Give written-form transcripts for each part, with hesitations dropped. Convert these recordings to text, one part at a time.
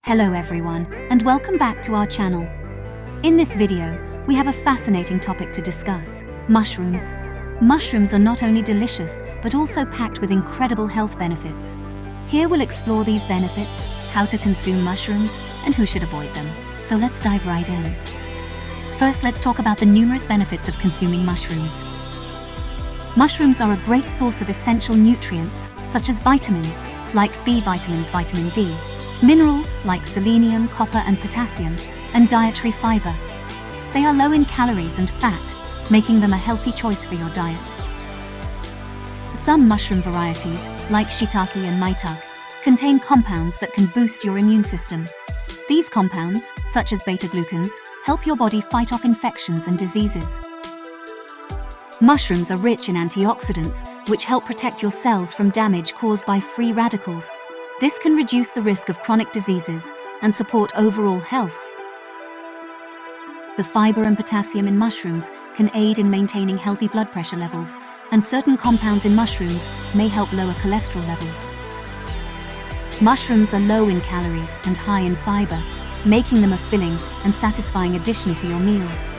Hello everyone, and welcome back to our channel. In this video, we have a fascinating topic to discuss: mushrooms. Mushrooms are not only delicious, but also packed with incredible health benefits. Here we'll explore these benefits, how to consume mushrooms, and who should avoid them. So let's dive right in. First, let's talk about the numerous benefits of consuming mushrooms. Mushrooms are a great source of essential nutrients, such as vitamins, like B vitamins, vitamin D, minerals like selenium, copper and potassium, and dietary fiber. They are low in calories and fat, making them a healthy choice for your diet. Some mushroom varieties, like shiitake and maitake, contain compounds that can boost your immune system. These compounds, such as beta-glucans, help your body fight off infections and diseases. Mushrooms are rich in antioxidants, which help protect your cells from damage caused by free radicals. This can reduce the risk of chronic diseases and support overall health. The fiber and potassium in mushrooms can aid in maintaining healthy blood pressure levels, and certain compounds in mushrooms may help lower cholesterol levels. Mushrooms are low in calories and high in fiber, making them a filling and satisfying addition to your meals.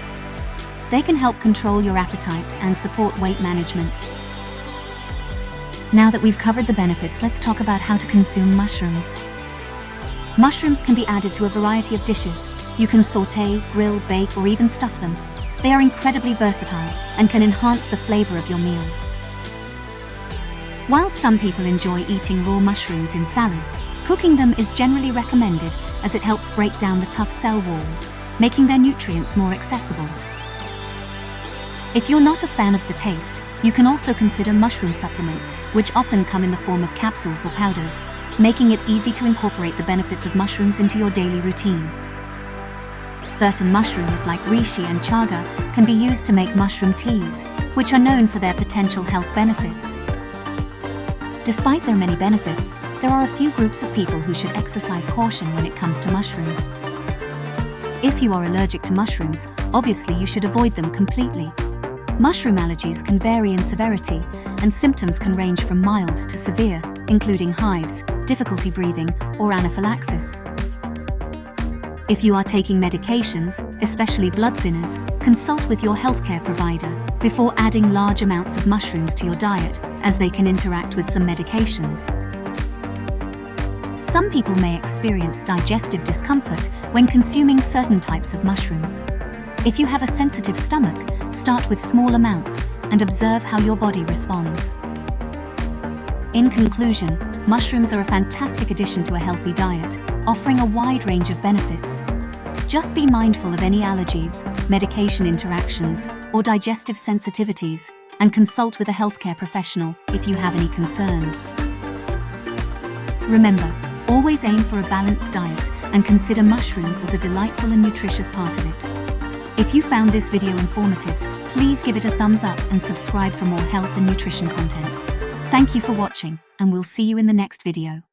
They can help control your appetite and support weight management. Now that we've covered the benefits, let's talk about how to consume mushrooms. Mushrooms can be added to a variety of dishes. You can sauté, grill, bake, or even stuff them. They are incredibly versatile and can enhance the flavor of your meals. While some people enjoy eating raw mushrooms in salads, cooking them is generally recommended as it helps break down the tough cell walls, making their nutrients more accessible. If you're not a fan of the taste, you can also consider mushroom supplements, which often come in the form of capsules or powders, making it easy to incorporate the benefits of mushrooms into your daily routine. Certain mushrooms like reishi and chaga can be used to make mushroom teas, which are known for their potential health benefits. Despite their many benefits, there are a few groups of people who should exercise caution when it comes to mushrooms. If you are allergic to mushrooms, obviously you should avoid them completely. Mushroom allergies can vary in severity, and symptoms can range from mild to severe, including hives, difficulty breathing, or anaphylaxis. If you are taking medications, especially blood thinners, consult with your healthcare provider before adding large amounts of mushrooms to your diet, as they can interact with some medications. Some people may experience digestive discomfort when consuming certain types of mushrooms. If you have a sensitive stomach, start with small amounts and observe how your body responds. In conclusion, mushrooms are a fantastic addition to a healthy diet, offering a wide range of benefits. Just be mindful of any allergies, medication interactions, or digestive sensitivities, and consult with a healthcare professional if you have any concerns. Remember, always aim for a balanced diet and consider mushrooms as a delightful and nutritious part of it. If you found this video informative, please give it a thumbs up and subscribe for more health and nutrition content. Thank you for watching, and we'll see you in the next video.